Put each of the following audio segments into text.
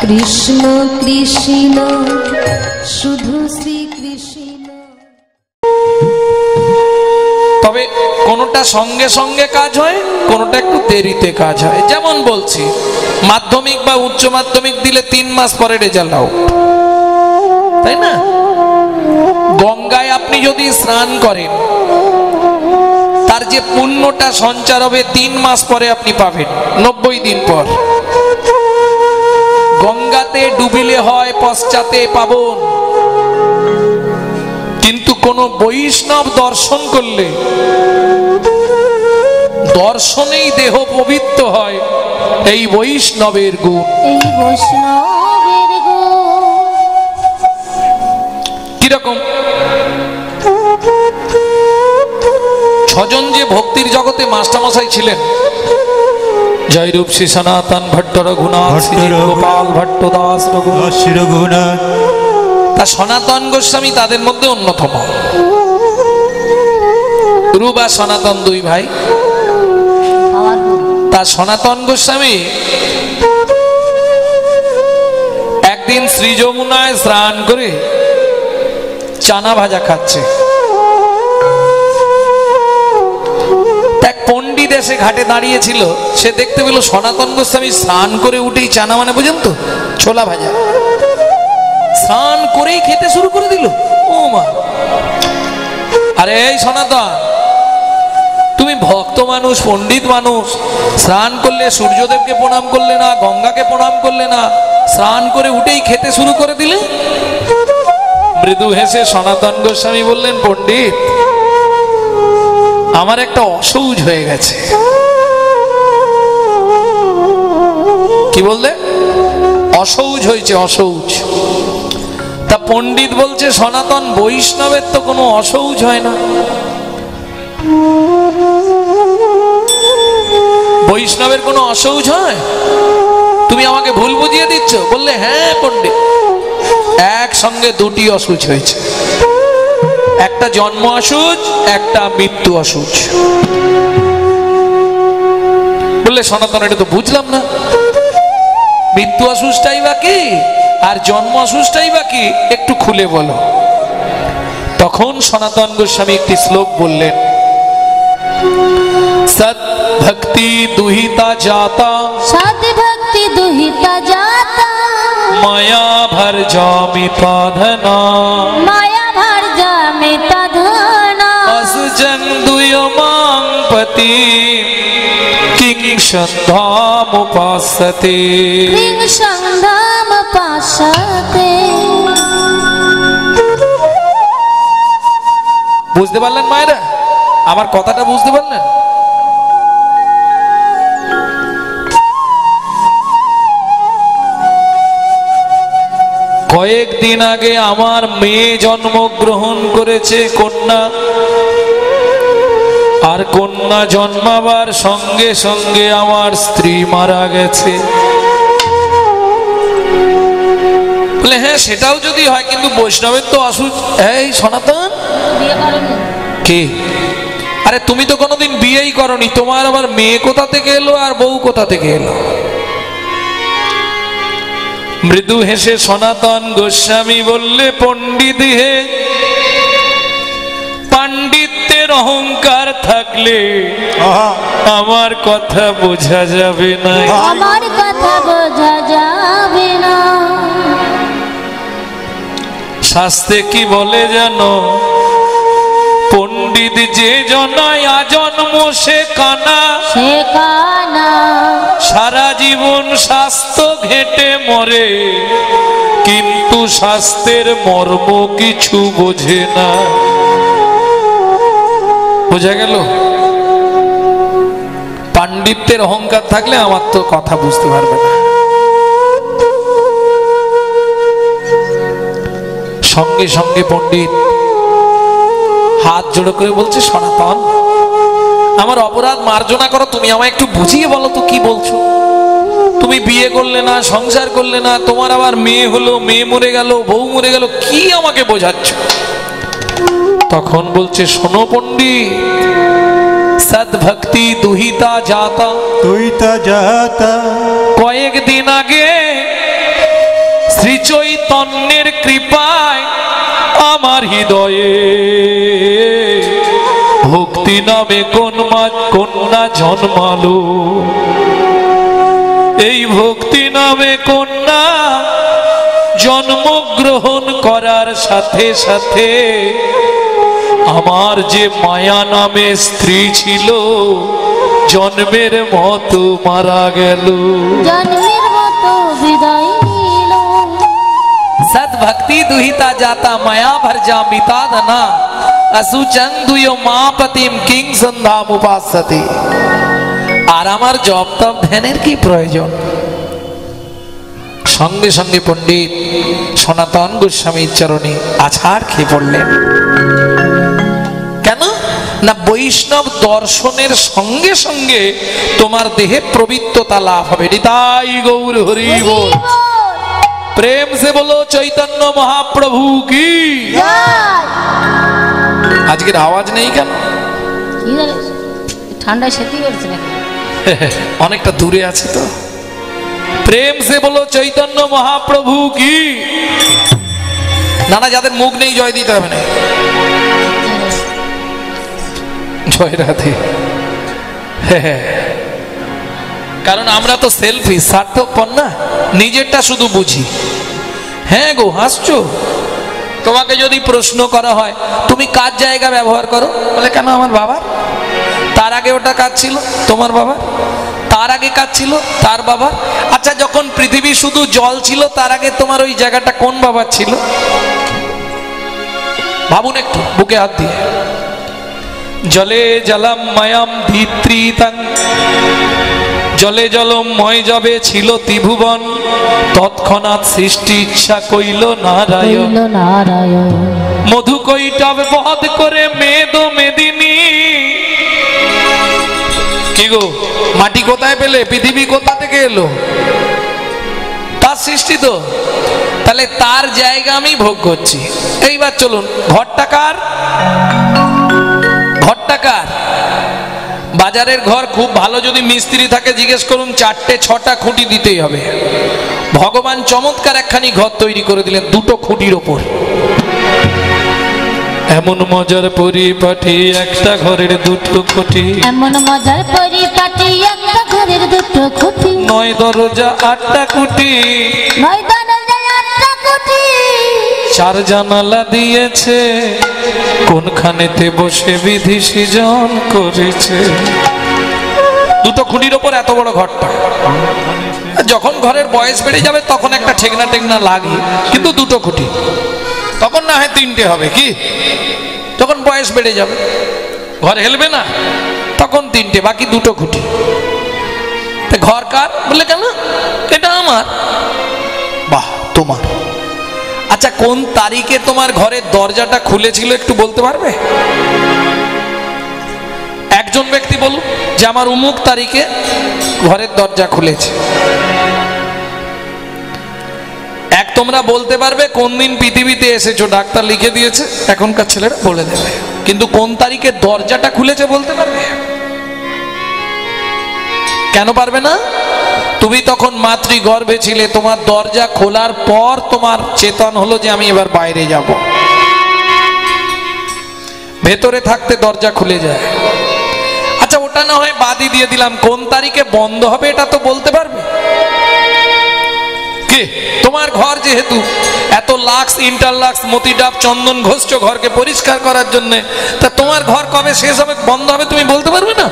কৃষ্ণ কৃষ্ণ শুধু শ্রীকৃষ্ণ। তবে কোনটা সঙ্গে সঙ্গে কাজ হয়, কোনটা একটু দেরিতে কাজ হয়। যেমন বলছি, মাধ্যমিক বা উচ্চ মাধ্যমিক দিলে 3 মাস পরে রেজাল্ট আউট, তাই না? গঙ্গায় আপনি যদি স্নান করেন, তার যে পুণ্যটা সঞ্চার হবে 3 মাস পরে আপনি পাবেন, 90 দিন পর। গঙ্গাতে ডুবিলে হয় পশ্চাতে পাবন, কিন্তু কোন বৈষ্ণব দর্শন করলে দর্শনেই দেহ পবিত্র হয়। এই বৈষ্ণবের গুণ, এই বৈষ্ণবের গুণ কিরকম? 6 জন যে ভক্তির জগতে মাস্টারমশাই ছিলেন, জয়রূপ শ্রী সনাতন ভট্ট রঘুনাথ, শ্রী গোপাল ভট্ট দাস রঘুনাথ, তা সনাতন গোস্বামী তাদের মধ্যে অন্যতম। রূপ আর সনাতন 2 ভাই। তা সনাতন গোস্বামী একদিন শ্রী যমুনায় স্নান করে চানা ভাজা খাচ্ছে। এক পণ্ডিত এসে ঘাটে দাঁড়িয়েছিল, সে দেখতে পেল সনাতন গোস্বামী স্নান করে উঠেই চানা, মানে বুঝেন তো, ছোলা ভাজা স্নান করেই খেতে শুরু করে দিল। ও মা! আরে এই সনাতন, তুমি ভক্ত মানুষ, পণ্ডিত মানুষ, স্নান করলে সূর্যদেবকে প্রণাম করলে না, গঙ্গাকে প্রণাম করলে না, স্নান করে উঠেই খেতে শুরু করে দিলে। মৃদু হেসে সনাতন গোস্বামী বললেন, পণ্ডিত, আমার একটা অসৌচ হয়ে গেছে। কি বললে? অসৌচ হয়েছে, অসৌচ। তা পণ্ডিত বলছে, সনাতন, বৈষ্ণবের তো কোনো অসৌচ হয় না। বৈষ্ণবের কোনো অসৌচ হয়? তুমি আমাকে ভুল বুঝিয়ে দিচ্ছ। বললে, হ্যাঁ পণ্ডিত, একসঙ্গে 2টি অসুচ হয়েছে, একটা জন্ম অসুচ, একটা মৃত্যু অসুচ। বললে, সনাতন, এটা তো বুঝলাম না, মৃত্যু অসুচটাই বাকি আর জন্ম অসুচটাই বাকি, একটু খুলে বলো। তখন সনাতন গোস্বামী একটি শ্লোক বললেন, সৎ ভক্তি দুহিতা জাতা, সৎ ভক্তি দুহিতা জাতা, মায়া ভর জামিতা ধনা, মায়া ভর জামিতা ধনা, असुजन दुयमां पति किं सन्धाम उपासते, কিং সন্ধাম পাশাতে। বুঝতে পারলেন মায়েরা? আমার কথাটা বুঝতে পারলেন? কয়েকদিন আগে আমার মেয়ে জন্মগ্রহণ করেছে, কন্যা। আর কন্যা জন্মাবার সঙ্গে সঙ্গে আমার স্ত্রী মারা গেছে। বলে, হ্যাঁ সেটাও যদি হয়, কিন্তু বৈষ্ণবের তো অসুচ। এই সনাতন, কে? আরে তুমি তো কোনোদিন বিয়েই করনি, তোমার আবার মেয়ে কোথা থেকে এলো আর বউ কোথা থেকে এলো? মৃদু হেসে সনাতন গোস্বামী বললে, পণ্ডিত হে, পাণ্ডিত্যের অহংকার থাকলে আমার কথা বোঝা যাবে না, আমার কথা বোঝা যাবে না। শাস্ত্রে কি বলে জানো? পণ্ডিত যে জনায় আজন্ম সে কানা, সে কানা, সারা জীবন স্বাস্থ্য ঘেটে মরে, কিন্তু স্বাস্থ্যের মর্ম কিছু বোঝে না। বোঝা গেল? পাণ্ডিত্যের অহংকার থাকলে আমার তো কথা বুঝতে পারবে না। সঙ্গে সঙ্গে পণ্ডিত হাত জোড়ো করে বলছে, সনাতন, আমার অপরাধ মার্জনা করো, তুমি আমায় একটু বুঝিয়ে বলো তো কি বলছো। তুমি বিয়ে করলে না, সংসার করলে না, তোমার আবার মেয়ে হলো, মেয়ে মরে গেল, বউ মরে গেল, কি আমাকে বোঝাচ্ছ? তখন বলছে, শোনো পণ্ডিত, সদ্ভক্তি দুহিতা জাতা, দুহিতা জাতা, কয়েকদিন আগে হৃদয়ে ভক্তি নামে কন্যা জন্মালো। এই ভক্তি নামে কন্যা জন্মগ্রহণ করার সাথে সাথে আমার যে মায়া নামে স্ত্রী ছিল জন্মের মতো মারা গেল। জন্মের মতো বিদায় নিল। सत भक्ति दुहिता जाता माया भर जा मिता दना असुचंदुयो मापतिम किंग संधाम उपासते। আর আমার জপ তপ ধ্যানের কি প্রয়োজন? সঙ্গে সঙ্গে পণ্ডিত সনাতন গোস্বামীর চরণে আছাড় খেয়ে পড়লেন। কেন না বৈষ্ণব দর্শনের সঙ্গে সঙ্গে তোমার দেহে পবিত্রতা লাভ হবে। নিতাই গৌর হরি বল। प्रेम से बोलो चैतन्य महाप्रभु की। আজকের আওয়াজ নেই কেন? ঠান্ডায় সেটি করছে নাকি? অনেকটা দূরে আছে তো। প্রেম সে বলো চৈতন্য মহাপ্রভু কি। না না, যাদের মুখ নেই জয় দিতে হবে না। জয় রাধে। কারণ আমরা তো সেলফি স্বার্থপর না, নিজেরটা শুধু বুঝি। হ্যাঁ গো, হাসছো। তোমাকে যদি প্রশ্ন করা হয় তুমি কার জায়গা ব্যবহার করো, বলে কেন আমার বাবার। তার আগে ওটা কাজ ছিল তোমার বাবার, তার আগে কাজ ছিল তার বাবার। আচ্ছা, যখন পৃথিবী শুধু জল ছিল তার আগে তোমার ওই জায়গাটা কোন বাবার ছিল? ভাবুন একটু, বুকে হাত দিয়ে। জলে জলম ময়ম ধিত্রিতং, জলে জলময় যাবে ছিল ত্রিভুবন, তৎক্ষণাৎ সৃষ্টি ইচ্ছা কইল নারায়ণ। মধু কৈটব বধ করে মেদ মেদিনী। কি গো, মাটি কোথায় পেলে? পৃথিবী কোথা থেকে এলো? তার সৃষ্টি তো। তাহলে তার জায়গা আমি ভোগ করছি। এইবার চলুন, ঘরটা কার? ঘরটা কার? বাজারের ঘর খুব ভালো যদি মিস্ত্রি থাকে জিজ্ঞেস করুন, 4-6টা খুঁটি দিতেই হবে। ভগবান চমৎকার একখানি ঘর তৈরি করে দিলেন 2টো খুঁটির ওপর। এমন মজার পরিপাটি একটা ঘরের 2টো খুঁটি, এমন মজার পরিপাটি একটা ঘরের 2টো খুঁটি, 9 দরজা 8টা খুঁটি, 9 দরজা 8টা খুঁটি, 4 জানালা দিয়েছে, কোনখানেতে বসে বিধি সৃজন করেছে। 2টো খুঁটির ওপর এত বড় ঘরটা। যখন ঘরের বয়স বেড়ে যাবে তখন একটা ঠেকনা টেকনা লাগে, কিন্তু 2টো খুঁটি। তখন না হয় 3টে হবে। কি, যখন বয়স বেড়ে যাবে ঘর হেলবে না, তখন 3টে, বাকি 2টো খুঁটি। ঘর কার? বলে কেন, এটা আমার। বাহ, তোমার। আচ্ছা, কোন তারিখে তোমার ঘরের দরজাটা খুলেছিল একটু বলতে পারবে? একজন ব্যক্তি বলুন যে আমার অমুক তারিখে ঘরের দরজা খুলেছে। এক তোমরা বলতে পারবে কোন দিন পৃথিবীতে এসেছো, ডাক্তার লিখে দিয়েছে, এখনকার ছেলেরা বলে দেবে। কিন্তু কোন তারিখে দরজাটা খুলেছে বলতে পারবে? কেন পারবে না? তুমি তখন মাতৃগর্ভে ছিলে, তোমার দরজা খোলার পর তোমার চেতন হলো যে আমি এবার বাইরে যাব। ভেতরে থাকতে দরজা খুলে যায়। আচ্ছা, ওটা না হয় বাদই দিয়ে দিলাম, কোন তারিখে বন্ধ হবে এটা তো বলতে পারবে? কি, তোমার ঘর যেহেতু এত লাক্স ইন্টারলাক্স মতিডাব চন্দন ঘষছ ঘরকে পরিষ্কার করার জন্য, তা তোমার ঘর কবে শেষ হবে বন্ধ হবে তুমি বলতে পারবে না?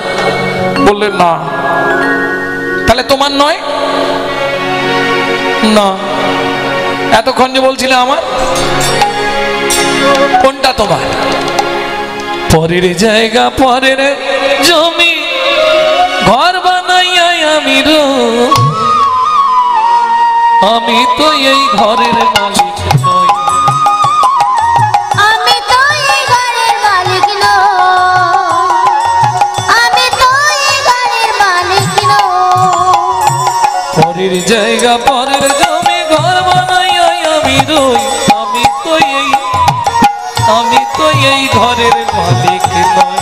বললে না, তাহলে তোমার নয় না। এতক্ষণ যে বলছিলে আমার, কোনটা তোমার? পরের জায়গা পরের জমি ঘর বানাইয়া আমি আমি তো এই ঘরের মালিক নই। আমি তো এই ঘরের মালিক নই। আমি তো এই ঘরের মালিক নই। পরের জায়গা পরের জমি ঘর বানাইয়া আমি রই। আমি তো এই ঘরের মালিক নই।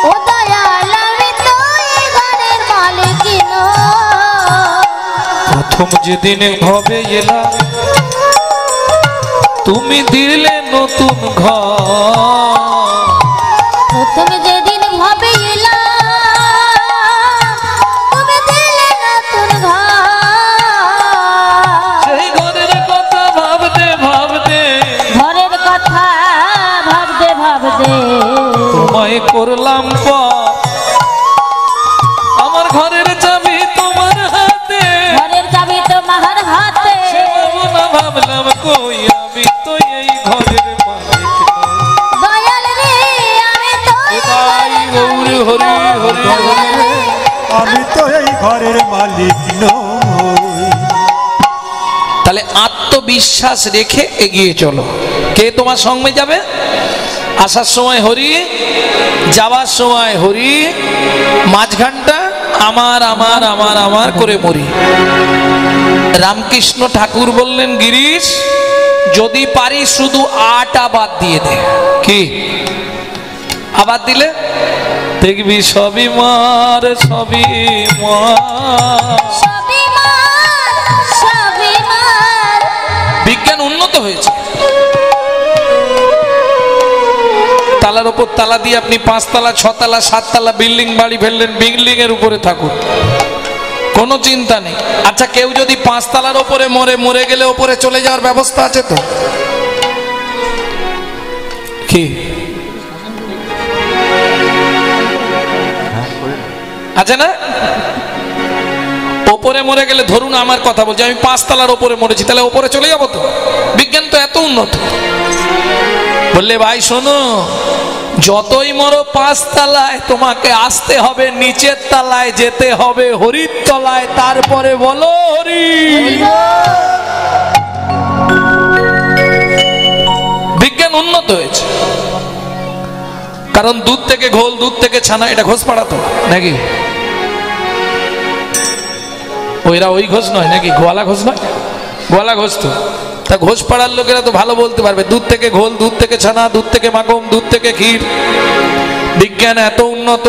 ও দয়াল, আমি তো এই ঘরের মালিক নই। প্রথম যেদিন ভবে এলাম তুমি দিলে নতুন ঘর। তুমি যেদিন ভাবে এলাম তুমি দিলে নতুন ঘর। সেই ঘরের কথা ভাবতে ভাবতে, ঘরের কথা ভাবতে ভাবতে তোমায় করলাম পর। আমার ঘরের চাবি তোমার হাতে, ঘরের চাবি তোমার হাতে। সে ভাবো না ভাবলাম কই আমি তো এই ঘরের মালিক নই। দয়াল রে আমি তো এই তাই গৌর হরি হরি হরি। আমি তো এই ঘরের মালিক নই। তাহলে আত্মবিশ্বাস রেখে এগিয়ে চলো। কে তোমার সঙ্গে যাবে? আসার সময় হরি, যাওয়ার সময় হরি, মাঝখানটা আমার আমার আমার আমার করে মরি। রামকৃষ্ণ ঠাকুর বললেন, গিরিশ যদি পারি শুধু আটা বাদ দিয়ে দে। কি আবার দিলে দেখবি সবই মার, সবই মার। সবই মার, সবই মার। বিজ্ঞান উন্নত হয়েছে। তালার উপর তালা দিয়ে আপনি 5 তলা 6 তলা 7 তলা বিল্ডিং বাড়ি ফেললেন, বিল্ডিং এর উপরে থাকুন, কোনো চিন্তা নেই। আচ্ছা কেউ যদি 5 তলার উপরে মরে গেলে উপরে চলে যাওয়ার ব্যবস্থা আছে তো? কি আছে না? ওপরে মরে গেলে, ধরুন আমার কথা বলছি, আমি 5 তলার ওপরে মরেছি, তাহলে ওপরে চলে যাবো তো? বিজ্ঞান তো এত উন্নত। বললে ভাই শোনো, যতই মরো 5 তলায়, তোমাকে আসতে হবে নিচের তলায়, যেতে হবে হরির তলায়, তারপরে বলো হরি। বিজ্ঞান উন্নত হয়েছে, কারণ দুধ থেকে ঘোল, দুধ থেকে ছানা, এটা ঘোষ পাড়াতো নাকি? ওইরা ওই ঘোষ নয় নাকি? গোয়ালা ঘোষ নয়? গোয়ালা ঘোষ তো। তা ঘোষ পাড়ার লোকেরা তো ভালো বলতে পারবে, দুধ থেকে ঘোল, দুধ থেকে ছানা, দুধ থেকে মাখন, দুধ থেকে ক্ষীর। বিজ্ঞান এত উন্নত,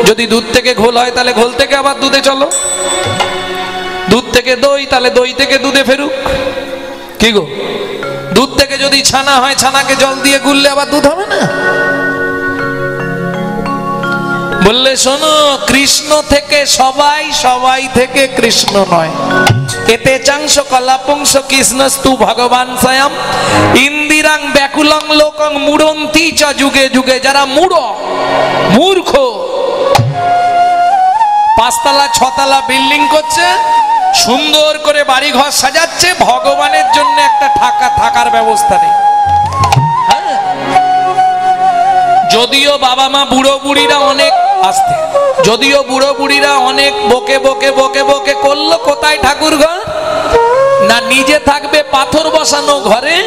যদি দুধ থেকে ঘোল হয় তাহলে ঘোল থেকে আবার দুধে চলো, দুধ থেকে দই, তাহলে দই থেকে দুধে ফেরুক। কি গো, দুধ থেকে যদি ছানা হয়, ছানাকে জল দিয়ে গুললে আবার দুধ হবে না? বললে শোনো, কৃষ্ণ থেকে সবাই, সবাই থেকে কৃষ্ণ নয়। এতে চাংশ কলাপংশ কৃষ্ণস্তু ভগবান স্বয়ং ইন্দিরাং ব্যাকুলং লোকং মুড়ন্তি চ যুগে যুগে। যারা মূর্খ, 5 তলা 6 তলা বিল্ডিং করছে, সুন্দর করে বাড়ি ঘর সাজাচ্ছে, ভগবানের জন্য একটা থাকার ব্যবস্থা নেই। যদিও বাবা মা বুড়ো বুড়িরা অনেক আসতে, যদিও বুড়ো বুড়িরা অনেক বকে বকে বকে বকে করলো, কোথায় ঠাকুর ঘর না? নিজে থাকবে পাথর বসানো ঘরে,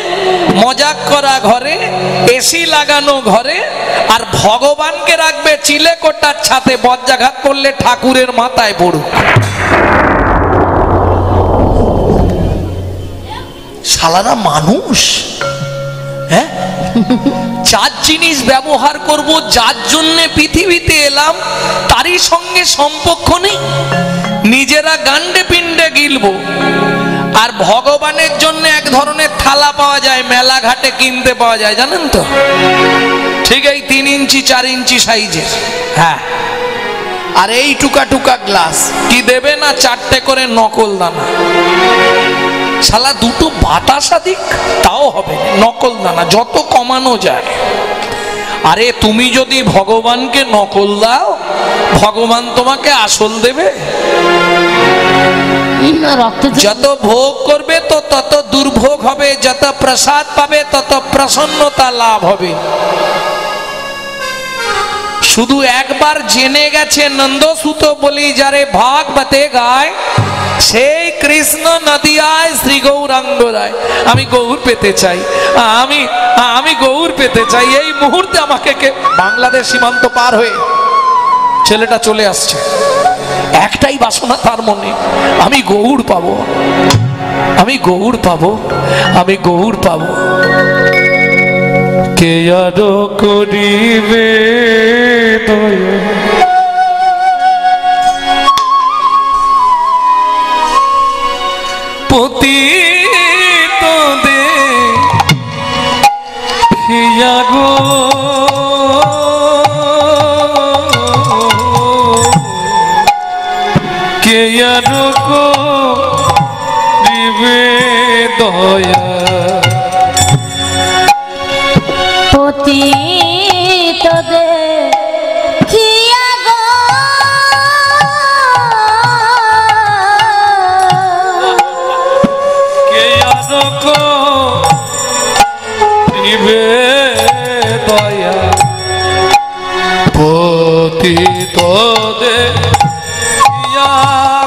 মজাক করা ঘরে, এসি লাগানো ঘরে, আর ভগবানকে রাখবে চিলে কোটার ছাতে, বজ্রাঘাত করলে ঠাকুরের মাথায় পড়ুক। শালারা মানুষ, হ্যাঁ? যার জিনিস ব্যবহার করব, যার জন্য পৃথিবীতে এলাম, তারই সঙ্গে সম্পর্ক নেই, নিজেরা গান্ডে পিণ্ডে গিলবো। আর ভগবানের জন্য এক ধরনের থালা পাওয়া যায়, মেলা ঘাটে কিনতে পাওয়া যায়, জানেন তো? ঠিক এই 3 ইঞ্চি 4 ইঞ্চি সাইজের, হ্যাঁ। আর এই টুকা টুকা গ্লাস কি দেবে না? 4টে করে নকল দানা। শালা দুটো বাতাসা দিক তাও হবে, নকল দানা যত কমানো যায়। আরে তুমি যদি ভগবানকে নকল দাও, ভগবান তোমাকে আসল দেবে? যত ভোগ করবে তো তত দুর্ভোগ হবে, যত প্রসাদ পাবে তত প্রসন্নতা লাভ হবে। শুধু একবার জেনে গেছে নন্দসুত বলি যারে ভাগবতে গায়, সেই কৃষ্ণ নদিয়ায় শ্রী গৌরাঙ্গ রায়। আমি গৌর পেতে চাই, আমি গৌর পেতে চাই। এই মুহূর্তে আমাকে বাংলাদেশ সীমান্ত পার হয়ে ছেলেটা চলে আসছে, একটাই বাসনা তার মনে, আমি গৌর পাবো, আমি গৌর পাবো, আমি গৌর পাবো। কে আরো করিবে পতিত গো কে আর করিবে দয়া পতিত দেখিয়া গো কে আর করিবে দয়া পতিত দেখিয়া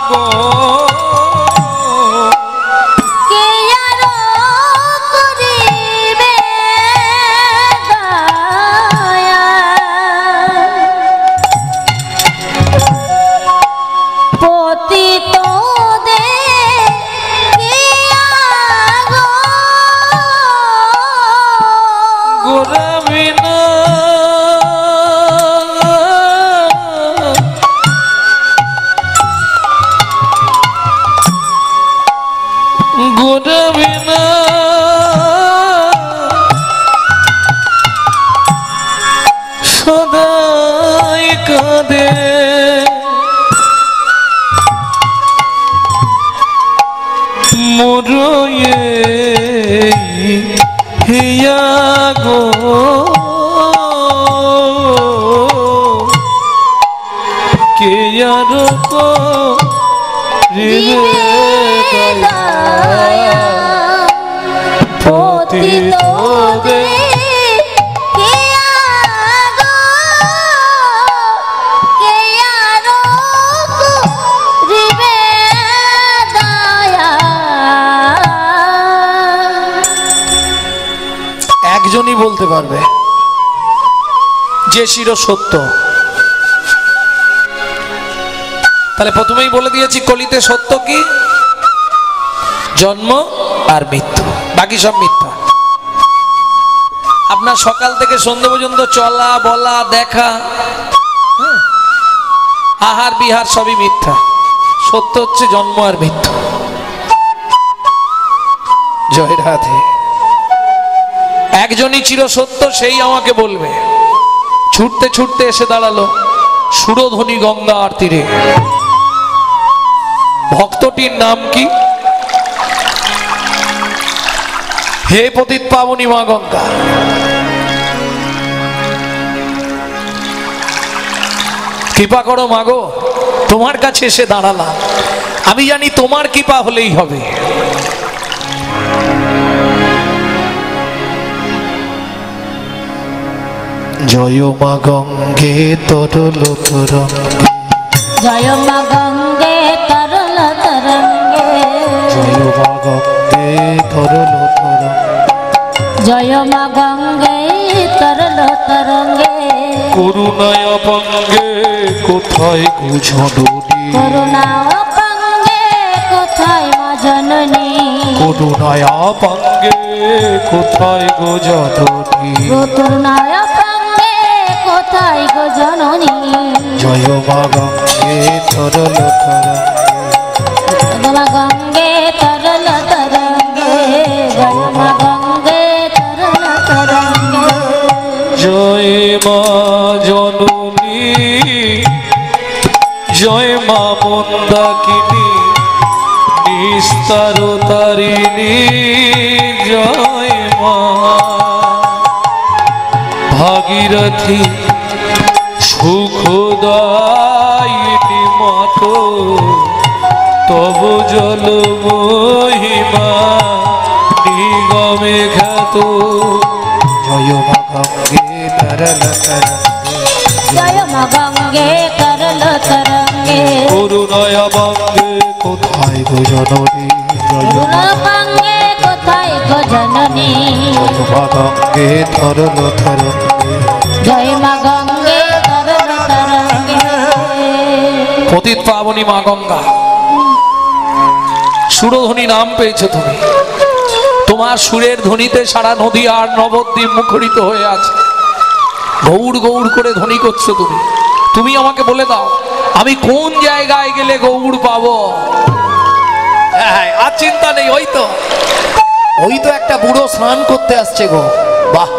গো কে আর করিবে দয়া পতিত দেখিয়া গো গোরাবিনা গোরাবিনা সদাই কাঁদে মরয়ে হিয়া গো কে আর করিবে দয়া পতিত দেখিয়া গো কে আর করিবে দয়া একজনই বলতে পারবে যে চির সত্য। তাহলে প্রথমেই বলে দিয়েছি কলিতে সত্য কি? জন্ম আর মৃত্যু, বাকি সব মিথ্যা। আপনার সকাল থেকে সন্ধ্যে পর্যন্ত চলা বলা দেখা আহার বিহার সবই মিথ্যা। সত্য হচ্ছে জন্ম আর মৃত্যু। জয় রাধে। একজনই চির সত্য, সেই আমাকে বলবে। ছুটতে ছুটতে এসে দাঁড়ালো সুরধ্বনি গঙ্গার তীরে। ভক্তটির নাম কি? হে পতিত পাবনী মা গঙ্গা, কৃপা করো মাগো, তোমার কাছে এসে দাঁড়ালাম। আমি জানি তোমার কৃপা হলেই হবে। জয় মা গঙ্গে তরল তরঙ্গে, জয় মা গঙ্গে তরল তরঙ্গে, জয় মা গঙ্গে তরল তরঙ্গে, জয় মা গঙ্গে তরল তরঙ্গে, করুণায় অপঙ্গে কোথায় গো জননী, করুণা অপঙ্গে কোথায় মা জননী, করুণায় অপঙ্গে কোথায় গো জননী, করুণা অপঙ্গে কোথায় গো জননী, জয় মা গঙ্গে তরল তরঙ্গে, জয় মা গঙ্গে তরল তরঙ্গে, জয় মা গঙ্গে তরল তরঙ্গে, জয় মা জননী, জয় মা মন্দাকিনী নিস্তার তারিণী, জয় মা ভাগীরথী সুখদায়িনী মাতো, তব জল মহিমা নিগমে খ্যাত। জয় মা গঙ্গে তরল তরঙ্গে, জয় মা গঙ্গে তরল তরঙ্গে, করুণায় অপঙ্গে কোথায় গো জননী, জয় করুণা অপঙ্গে কোথায় গো জননী, মা গঙ্গে তরল তরঙ্গে। জয় মা গঙ্গে তরল তরঙ্গে। পতিত পাবনী মা গঙ্গা, সুরধ্বনি নাম পেয়েছো তুমি। তোমার সুরের ধ্বনিতে সারা নদী আর নবদ্বীপ মুখরিত হয়ে আছে। গৌড় গৌড় করে ধ্বনি করছো তুমি। তুমি আমাকে বলে দাও, আমি কোন জায়গায় গেলে গৌড় পাবো? হ্যাঁ, আর চিন্তা নেই। ওই তো একটা বুড়ো স্নান করতে আসছে গো। বাহ,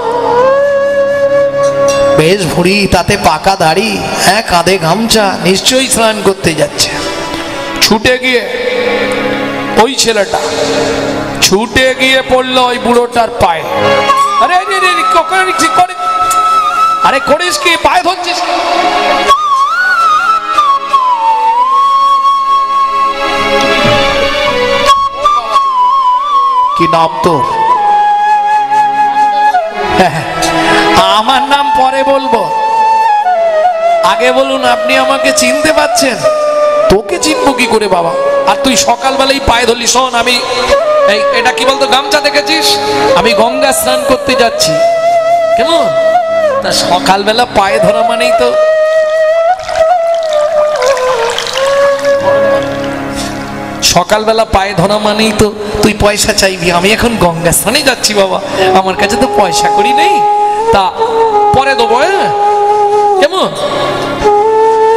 বেশ ভুঁড়ি, তাতে পাকা দাড়ি, হ্যাঁ কাঁধে গামছা, নিশ্চয়ই স্নান করতে যাচ্ছে। ছুটে গিয়ে ওই ছেলেটা ছুটে গিয়ে পড়লো ওই বুড়োটার পায়ে। আরে আরে আরে ঠিক করে, আরে করিস কি, পায়ে ধরছিস? কি নাম তোর? আমার নাম পরে বলবো, আগে বলুন আপনি আমাকে চিনতে পাচ্ছেন? তোকে চিনবো কি করে বাবা? আর তুই সকালবেলাই পায়ে ধরলি। শোন, আমি এই এটা কি বলতো, গামছা দেখেছিস? আমি গঙ্গা স্নান করতে যাচ্ছি, কেমন? তা সকালবেলা পায়ে ধরা মানেই তো সকালবেলা পায়ে ধরা মানেই তো তুই পয়সা চাইবি। আমি এখন গঙ্গা স্নানে যাচ্ছি বাবা, আমার কাছে তো পয়সা করি নেই, তা পরে দেবো, হ্যাঁ কেমন?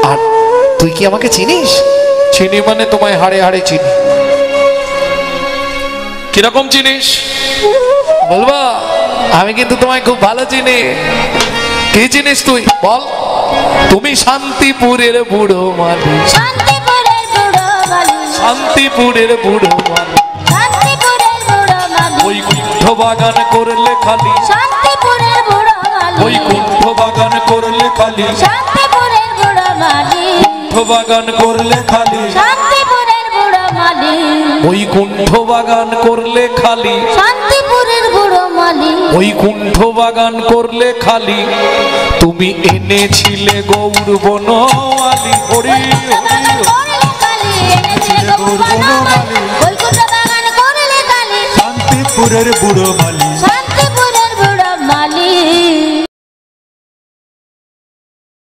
আর তুই কি আমাকে চিনিস? চিনি মানে তোমায় হাড়ে হাড়ে চিনি। কিরকম চিনিস বলবা? আমি কিন্তু তোমায় খুব ভালো চিনি। কি চিনিস তুই বল? তুমি শান্তিপুরের বুড়ো মালি, শান্তিপুরের বুড়ো মালি, শান্তিপুরের বুড়ো মালি, শান্তিপুরের বুড়ো মালি, ওই কুণ্ঠ বাগান করলে খালি, শান্তিপুরের বুড়ো মালি, ওই কুণ্ঠ বাগান করলে খালি, শান্তিপুরের বুড়ো মালি, কুণ্ঠ বাগান করলে খালি, শান্তিপুরের বুড়ো মালি, ওই কুণ্ঠ বাগান করলে খালি, শান্তিপুরের বুড়ো মালি, ওই কুণ্ঠ বাগান করলে খালি, তুমি এনেছিলে গৌর বনমালী। হরি হরি করলে কালি, এনেছিলে গৌর বনমালী, ওই কুণ্ঠ বাগান করলে কালি, শান্তিপুরের বুড়ো মালি,